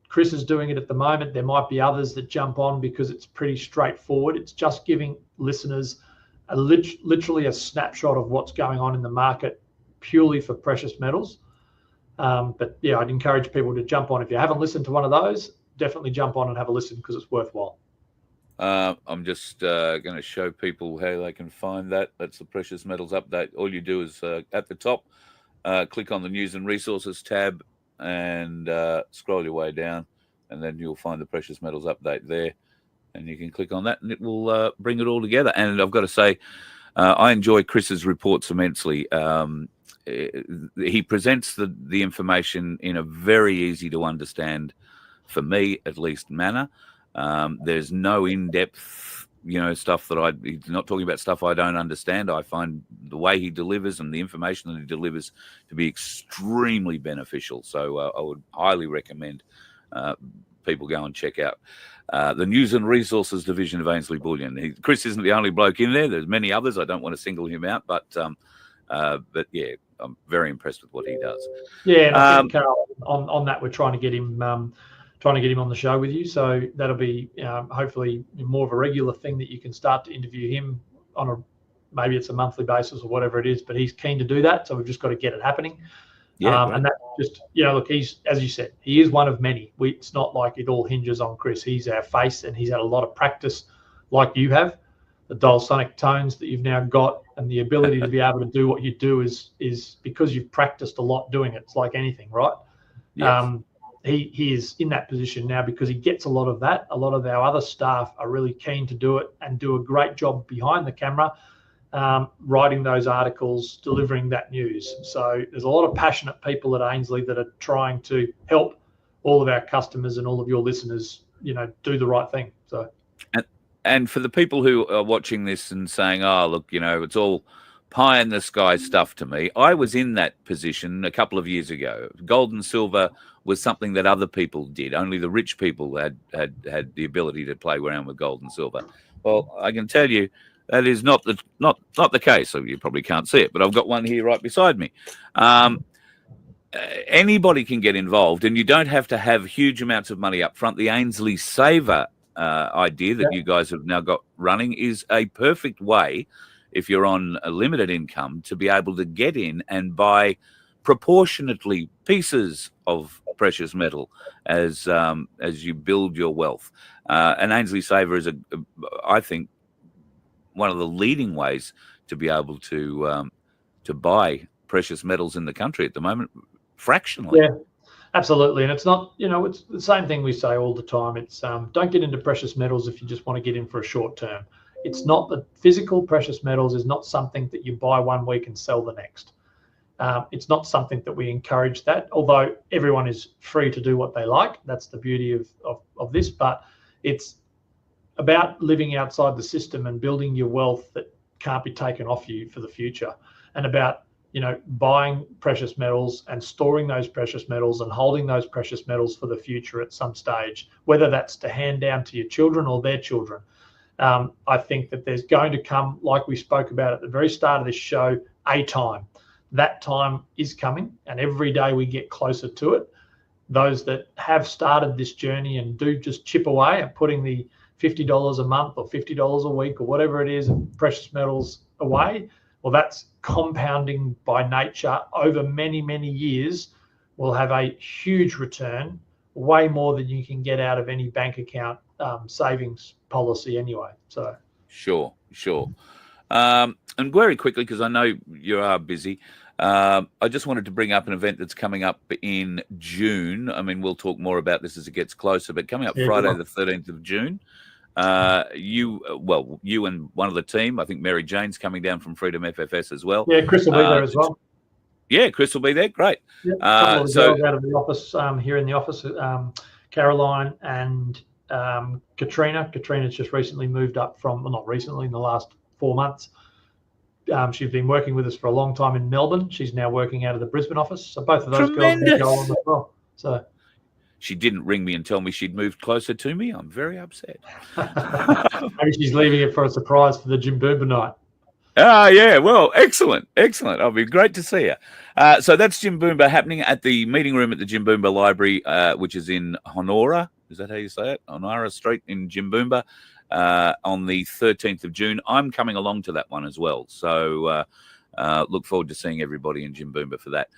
Chris is doing it at the moment. There might be others that jump on because it's pretty straightforward. It's just giving listeners literally a snapshot of what's going on in the market purely for precious metals. But yeah, I'd encourage people to jump on. If you haven't listened to one of those, definitely jump on and have a listen, because it's worthwhile. I'm just going to show people how they can find that. That's the Precious Metals Update. All you do is at the top, click on the News and Resources tab and scroll your way down, and then you'll find the Precious Metals Update there, and you can click on that and it will bring it all together. And I've got to say, I enjoy Chris's reports immensely. He presents the information in a very easy to understand, for me at least, manner. There's no in-depth, stuff that he's not talking about stuff I don't understand. I find the way he delivers and the information that he delivers to be extremely beneficial. So I would highly recommend people go and check out the News and Resources division of Ainslie Bullion. Chris isn't the only bloke in there. There's many others. I don't want to single him out, but yeah, I'm very impressed with what he does. Yeah, and I think, Carl, on that, we're trying to get him on the show with you. So that'll be hopefully more of a regular thing that you can start to interview him on maybe it's a monthly basis or whatever it is, but he's keen to do that. So we've just got to get it happening. Yeah, and that just, look, he's, as you said, he is one of many. It's not like it all hinges on Chris. He's our face, and he's had a lot of practice like you have. The dulconic tones that you've now got, and the ability to be able to do what you do is because you've practiced a lot doing it. It's like anything, right? Yes. He is in that position now because he gets a lot of that. A lot of our other staff are really keen to do it and do a great job behind the camera, writing those articles, delivering that news. So there's a lot of passionate people at Ainslie that are trying to help all of our customers and all of your listeners, do the right thing. So, and for the people who are watching this and saying, "Oh, look, it's all pie in the sky stuff to me," I was in that position a couple of years ago. Gold and silver was something that other people did. Only the rich people had the ability to play around with gold and silver. Well, I can tell you that is not the case. So you probably can't see it, but I've got one here right beside me. Anybody can get involved, and you don't have to have huge amounts of money up front. The Ainslie Saver idea that you guys have now got running is a perfect way, if you're on a limited income, to be able to get in and buy proportionately pieces of precious metal as you build your wealth. And Ainslie Saver is, I think, one of the leading ways to be able to buy precious metals in the country at the moment, fractionally. Yeah, absolutely. And it's not, it's the same thing we say all the time. It's don't get into precious metals if you just want to get in for a short term. It's not the physical precious metals is not something that you buy one week and sell the next. It's not something that we encourage that, although everyone is free to do what they like. That's the beauty of this, but it's about living outside the system and building your wealth that can't be taken off you for the future, and about buying precious metals and storing those precious metals and holding those precious metals for the future at some stage, whether that's to hand down to your children or their children. I think that there's going to come, like we spoke about at the very start of this show, a time. That time is coming, and every day we get closer to it. Those that have started this journey and do just chip away at putting the $50 a month or $50 a week or whatever it is of precious metals away, well, that's compounding by nature over many, many years, will have a huge return, way more than you can get out of any bank account savings policy anyway. So Sure. And very quickly, because I know you are busy, I just wanted to bring up an event that's coming up in June. I mean, we'll talk more about this as it gets closer, but coming up Friday, the 13th of June, you and one of the team, I think Mary Jane's coming down from Freedom FFS as well. Yeah, Chris will be there as well. Yeah, Chris will be there. Great. Yeah, a couple of girls out of the office, here in the office, Caroline and Katrina. Katrina's just recently moved up from, well, not recently, in the last 4 months. She's been working with us for a long time in Melbourne. She's now working out of the Brisbane office. So both of those girls go on as well. So she didn't ring me and tell me she'd moved closer to me. I'm very upset. maybe she's leaving it for a surprise for the Jim Boomba night. Yeah. Well, excellent. It'll be great to see you. So that's Jim Boomba happening at the meeting room at the Jim Boomba Library, which is in Honora. Is that how you say it? Honora Street in Jim Boomba, on the 13th of June. I'm coming along to that one as well. So look forward to seeing everybody in Jim Boomba for that.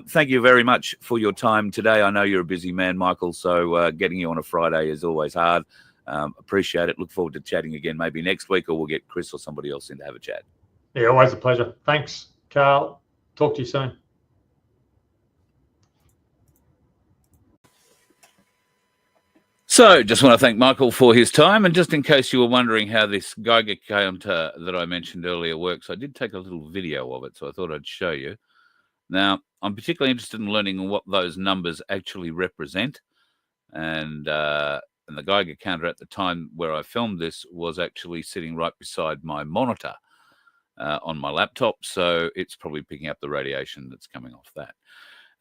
Thank you very much for your time today. I know you're a busy man, Michael, so getting you on a Friday is always hard. Appreciate it. Look forward to chatting again maybe next week, or we'll get Chris or somebody else in to have a chat. Yeah, always a pleasure. Thanks, Carl. Talk to you soon. So just want to thank Michael for his time. And just in case you were wondering how this Geiger counter that I mentioned earlier works, I did take a little video of it, so I thought I'd show you. Now, I'm particularly interested in learning what those numbers actually represent. And the Geiger counter at the time where I filmed this was actually sitting right beside my monitor on my laptop. So it's probably picking up the radiation that's coming off that.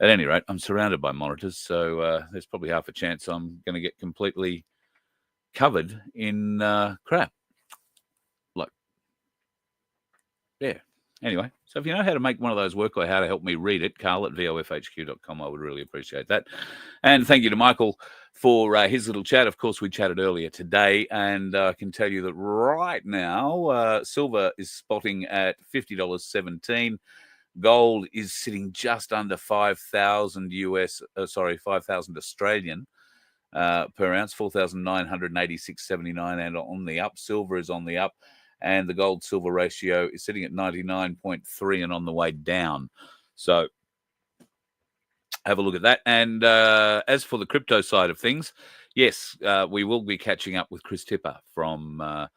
At any rate, I'm surrounded by monitors, so there's probably half a chance I'm going to get completely covered in crap. Like, yeah. Anyway, so if you know how to make one of those work or how to help me read it, Carl at vofhq.com, I would really appreciate that. And thank you to Michael for his little chat. Of course, we chatted earlier today, and I can tell you that right now, silver is spotting at $50.17. Gold is sitting just under 5,000 5,000 Australian per ounce, 4,986.79, and on the up. Silver is on the up, and the gold-silver ratio is sitting at 99.3 and on the way down. So have a look at that. And as for the crypto side of things, yes, we will be catching up with Chris Tipper from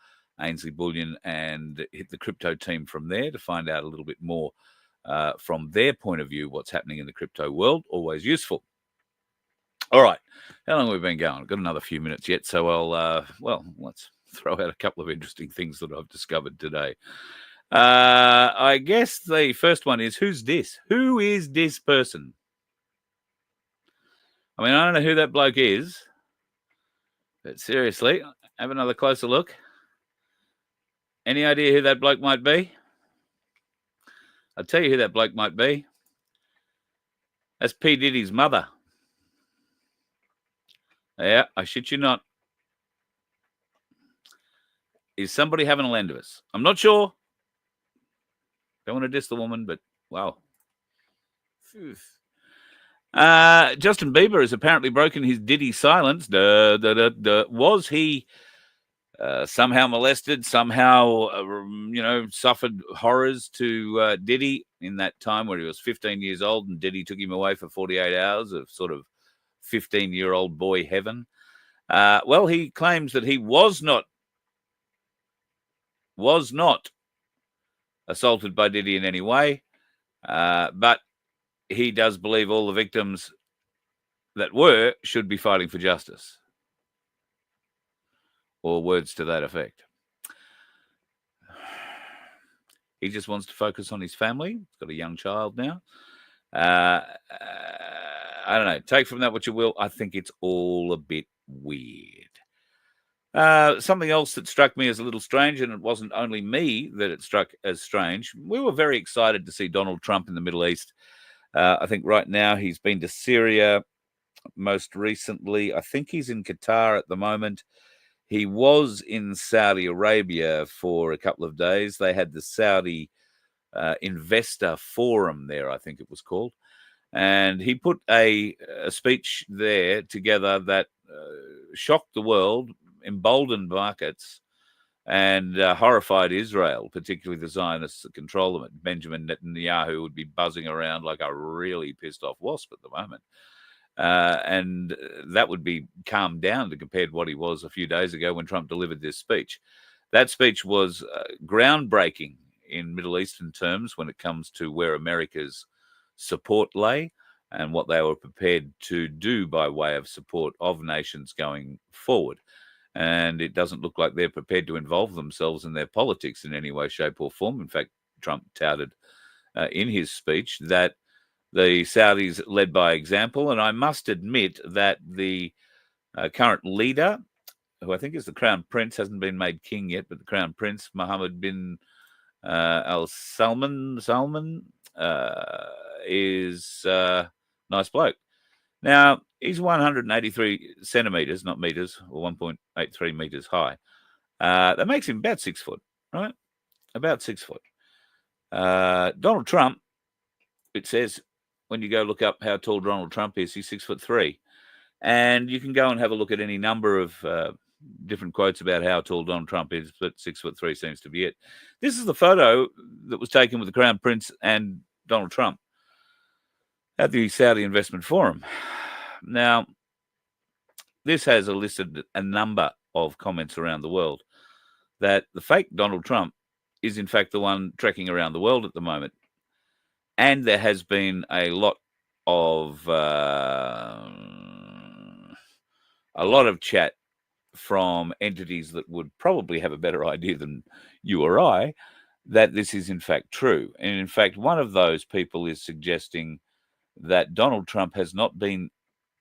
Ainslie Bullion and hit the crypto team from there to find out a little bit more from their point of view, what's happening in the crypto world. Always useful. All right. How long have we been going? I've got another few minutes yet, so I'll, let's throw out a couple of interesting things that I've discovered today. I guess the first one is, who's this? Who is this person? I mean, I don't know who that bloke is, but seriously, have another closer look. Any idea who that bloke might be? I'll tell you who that bloke might be. That's P. Diddy's mother. Yeah, I shit you not. Is somebody having a land of us? I'm not sure. Don't want to diss the woman, but wow. Justin Bieber has apparently broken his Diddy silence. Was he somehow molested, somehow, suffered horrors to Diddy in that time where he was 15 years old and Diddy took him away for 48 hours of sort of 15-year-old boy heaven? Well, he claims that he was not assaulted by Diddy in any way, but he does believe all the victims that were should be fighting for justice, or words to that effect. He just wants to focus on his family. He's got a young child now. I don't know. Take from that what you will. I think it's all a bit weird. Something else that struck me as a little strange, and it wasn't only me that it struck as strange. We were very excited to see Donald Trump in the Middle East. I think right now he's been to Syria most recently. I think he's in Qatar at the moment. He was in Saudi Arabia for a couple of days. They had the Saudi Investor Forum there, I think it was called. And he put a speech there together that shocked the world, emboldened markets, and horrified Israel, particularly the Zionists that control them. Benjamin Netanyahu would be buzzing around like a really pissed off wasp at the moment. And that would be calmed down to compare to what he was a few days ago when Trump delivered this speech. That speech was groundbreaking in Middle Eastern terms when it comes to where America's support lay and what they were prepared to do by way of support of nations going forward. And it doesn't look like they're prepared to involve themselves in their politics in any way, shape, or form. In fact, Trump touted in his speech that the Saudis led by example. And I must admit that the current leader, who I think is the Crown Prince, hasn't been made king yet, but the Crown Prince, Mohammed bin Al Salman, is a nice bloke. Now, he's 183 centimeters, not meters, or 1.83 meters high. That makes him about 6 foot, right? About 6 foot. Donald Trump, it says, when you go look up how tall Donald Trump is, he's 6'3". And you can go and have a look at any number of different quotes about how tall Donald Trump is, but 6'3" seems to be it. This is the photo that was taken with the Crown Prince and Donald Trump at the Saudi Investment Forum. Now, this has elicited a number of comments around the world that the fake Donald Trump is in fact the one trekking around the world at the moment. And there has been a lot of chat from entities that would probably have a better idea than you or I that this is in fact true. And in fact, one of those people is suggesting that Donald Trump has not been,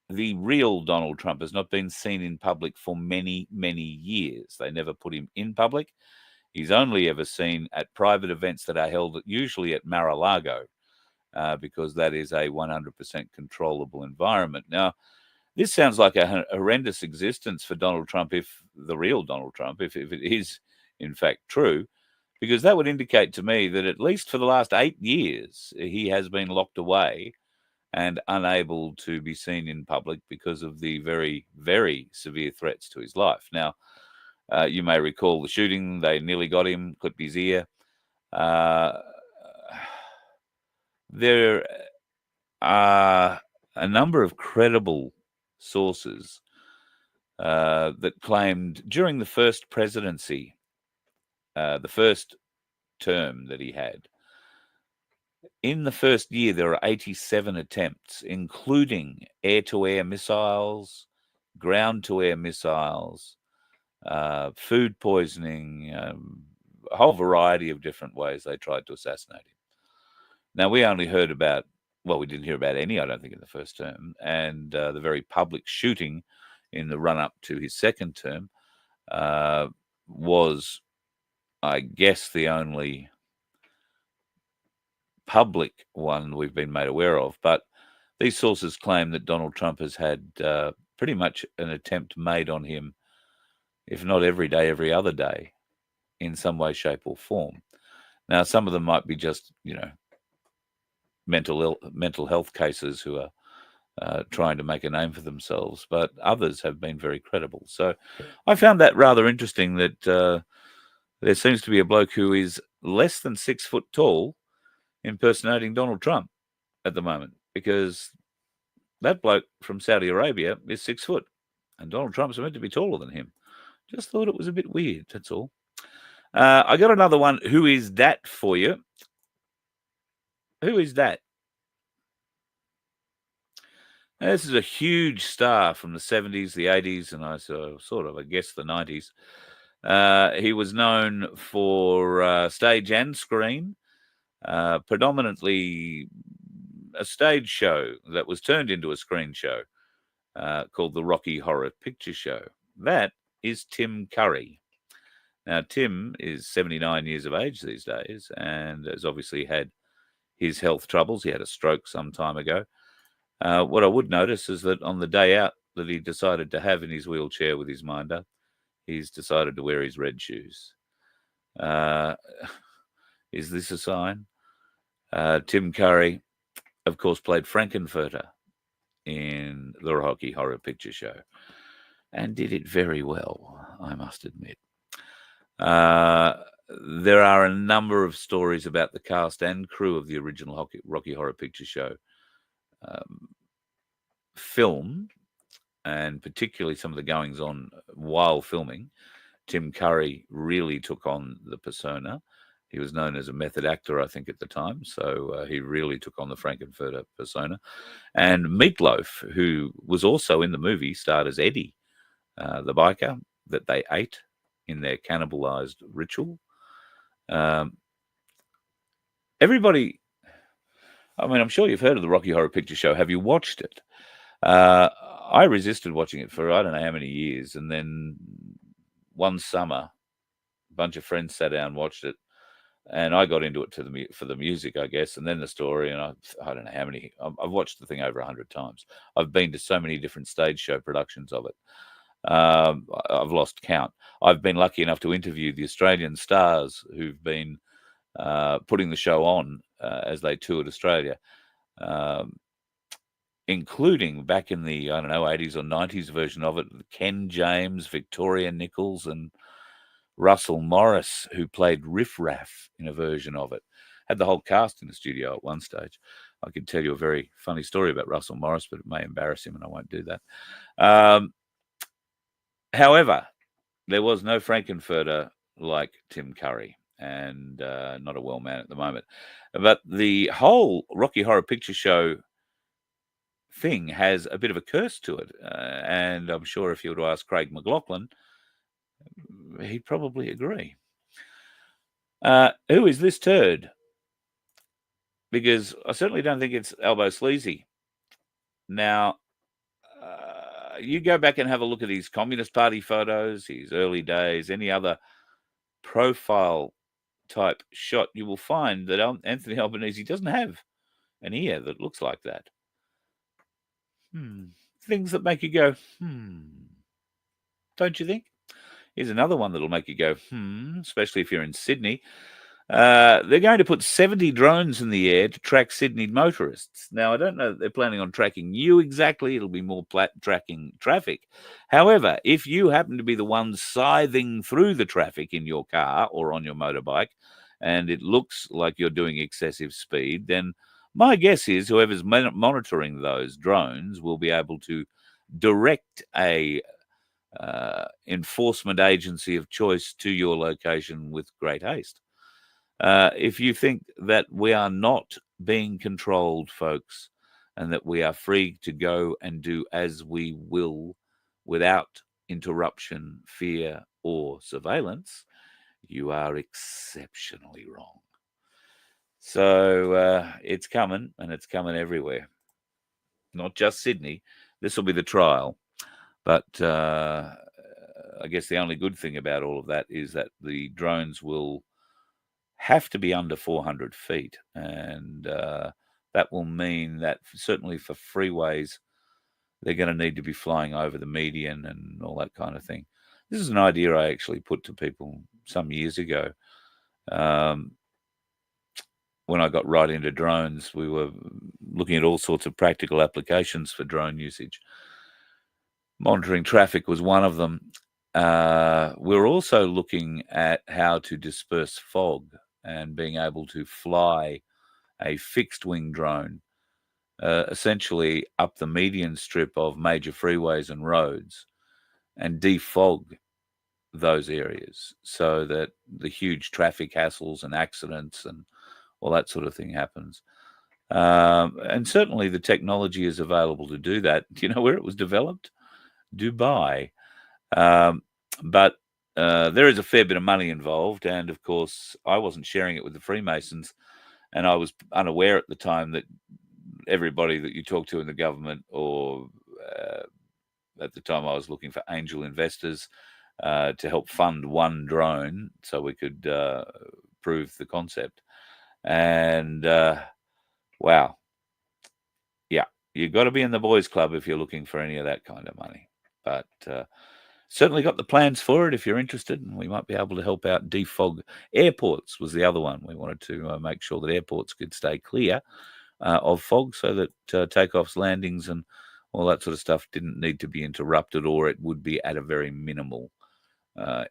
the real Donald Trump has not been seen in public for many, many years. They never put him in public. He's only ever seen at private events that are held usually at Mar-a-Lago, because that is a 100% controllable environment. Now, this sounds like a horrendous existence for Donald Trump, if the real Donald Trump, if it is in fact true, because that would indicate to me that at least for the last 8 years, he has been locked away and unable to be seen in public because of the very, very severe threats to his life. Now, you may recall the shooting. They nearly got him, clipped his ear. There are a number of credible sources that claimed during the first presidency, the first term that he had, in the first year, there are 87 attempts, including air-to-air missiles, ground-to-air missiles, food poisoning, a whole variety of different ways they tried to assassinate him. Now, we only heard about, well, we didn't hear about any, I don't think, in the first term, and the very public shooting in the run-up to his second term was I guess, the only public one we've been made aware of. But these sources claim that Donald Trump has had pretty much an attempt made on him, if not every day, every other day, in some way, shape, or form. Now, some of them might be just, mental health cases who are trying to make a name for themselves, but others have been very credible. So I found that rather interesting that there seems to be a bloke who is less than 6 foot tall impersonating Donald Trump at the moment, because that bloke from Saudi Arabia is 6 foot and Donald Trump's meant to be taller than him. Just thought it was a bit weird, that's all. I got another one. Who is that for you? Who is that? Now, this is a huge star from the 70s, the 80s, and I guess the 90s. He was known for stage and screen, predominantly a stage show that was turned into a screen show called the Rocky Horror Picture Show. That is Tim Curry. Now, Tim is 79 years of age these days and has obviously had his health troubles. He had a stroke some time ago. What I would notice is that on the day out that he decided to have in his wheelchair with his minder, he's decided to wear his red shoes. Is this a sign? Tim Curry, of course, played Frankenfurter in the Rocky Horror Picture Show and did it very well, I must admit. There are a number of stories about the cast and crew of the original Rocky Horror Picture Show film, and particularly some of the goings on while filming. Tim Curry really took on the persona. He was known as a method actor, I think, at the time, so he really took on the Frankenfurter persona. And Meatloaf, who was also in the movie, starred as Eddie, the biker that they ate in their cannibalized ritual. Everybody, I mean, I'm sure you've heard of the Rocky Horror Picture Show. Have you watched it? I resisted watching it for I don't know how many years, and then one summer, a bunch of friends sat down and watched it, and I got into it for the music, I guess, and then the story, and I don't know how many. I've watched the thing over 100 times. I've been to so many different stage show productions of it. I've lost count. I've been lucky enough to interview the Australian stars who've been putting the show on as they toured Australia, including back in the, 80s or 90s version of it, Ken James, Victoria Nichols, and Russell Morris, who played Riff Raff in a version of it. Had the whole cast in the studio at one stage. I can tell you a very funny story about Russell Morris, but it may embarrass him, and I won't do that. However, there was no Frankenfurter like Tim Curry, and not a well man at the moment. But the whole Rocky Horror Picture Show thing has a bit of a curse to it, and I'm sure if you were to ask Craig McLachlan, he'd probably agree. Who is this turd? Because I certainly don't think it's Albo Sleazy. Now, you go back and have a look at his Communist Party photos, his early days, any other profile type shot, you will find that Anthony Albanese doesn't have an ear that looks like that. Things that make you go, don't you think? Here's another one that'll make you go, especially if you're in Sydney. They're going to put 70 drones in the air to track Sydney motorists. Now, I don't know that they're planning on tracking you exactly. It'll be more tracking traffic. However, if you happen to be the one scything through the traffic in your car or on your motorbike, and it looks like you're doing excessive speed, then my guess is whoever's monitoring those drones will be able to direct a enforcement agency of choice to your location with great haste. If you think that we are not being controlled, folks, and that we are free to go and do as we will without interruption, fear, or surveillance, you are exceptionally wrong. So it's coming, and it's coming everywhere. Not just Sydney. This will be the trial. But I guess the only good thing about all of that is that the drones will have to be under 400 feet. And that will mean that certainly for freeways, they're going to need to be flying over the median and all that kind of thing. This is an idea I actually put to people some years ago. When I got right into drones, we were looking at all sorts of practical applications for drone usage. Monitoring traffic was one of them. We're also looking at how to disperse fog and being able to fly a fixed-wing drone essentially up the median strip of major freeways and roads and defog those areas so that the huge traffic hassles and accidents and all that sort of thing happens. And certainly the technology is available to do that. Do you know where it was developed? Dubai. But there is a fair bit of money involved. And of course, I wasn't sharing it with the Freemasons. And I was unaware at the time that everybody that you talk to in the government, or at the time I was looking for angel investors to help fund one drone so we could prove the concept. And wow, yeah, you've got to be in the boys club if you're looking for any of that kind of money. But certainly got the plans for it if you're interested, and we might be able to help out. Defog airports was the other one. We wanted to make sure that airports could stay clear of fog so that takeoffs, landings, and all that sort of stuff didn't need to be interrupted, or it would be at a very minimal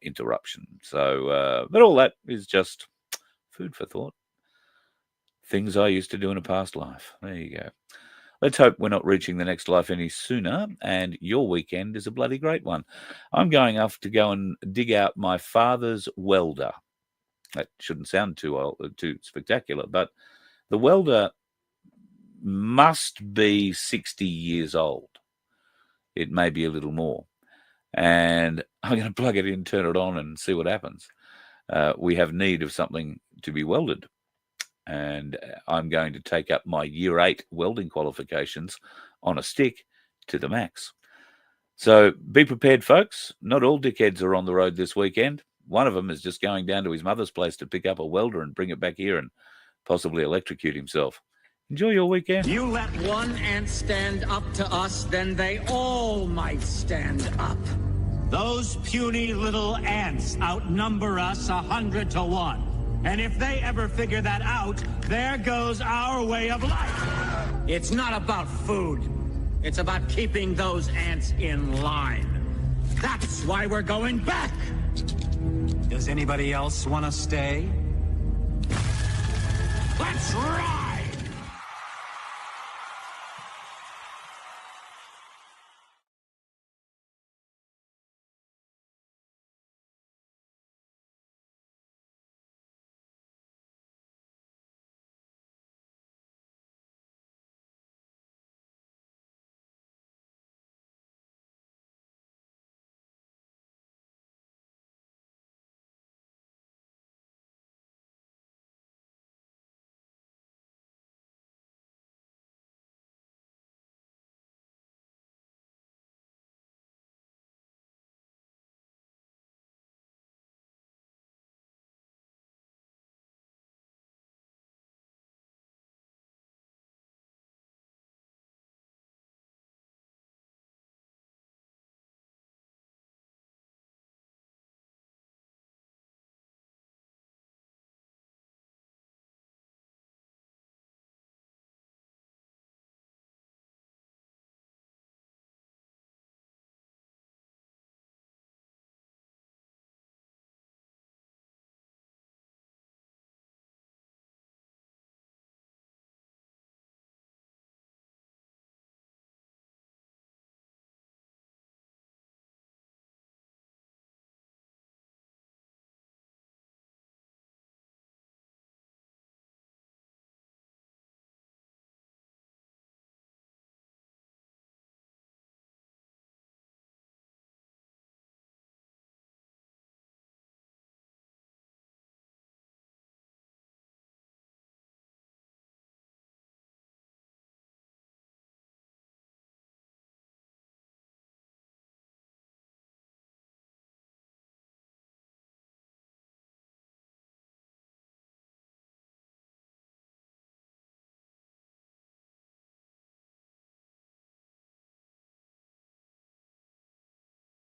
interruption. So, but all that is just food for thought. Things I used to do in a past life. There you go. Let's hope we're not reaching the next life any sooner, and your weekend is a bloody great one. I'm going off to go and dig out my father's welder. That shouldn't sound too spectacular, but the welder must be 60 years old. It may be a little more. And I'm going to plug it in, turn it on, and see what happens. We have need of something to be welded. And I'm going to take up my Year 8 welding qualifications on a stick to the max. So be prepared, folks. Not all dickheads are on the road this weekend. One of them is just going down to his mother's place to pick up a welder and bring it back here and possibly electrocute himself. Enjoy your weekend. You let one ant stand up to us, then they all might stand up. Those puny little ants outnumber us 100 to 1. And if they ever figure that out, there goes our way of life. It's not about food. It's about keeping those ants in line. That's why we're going back. Does anybody else want to stay? Let's ride!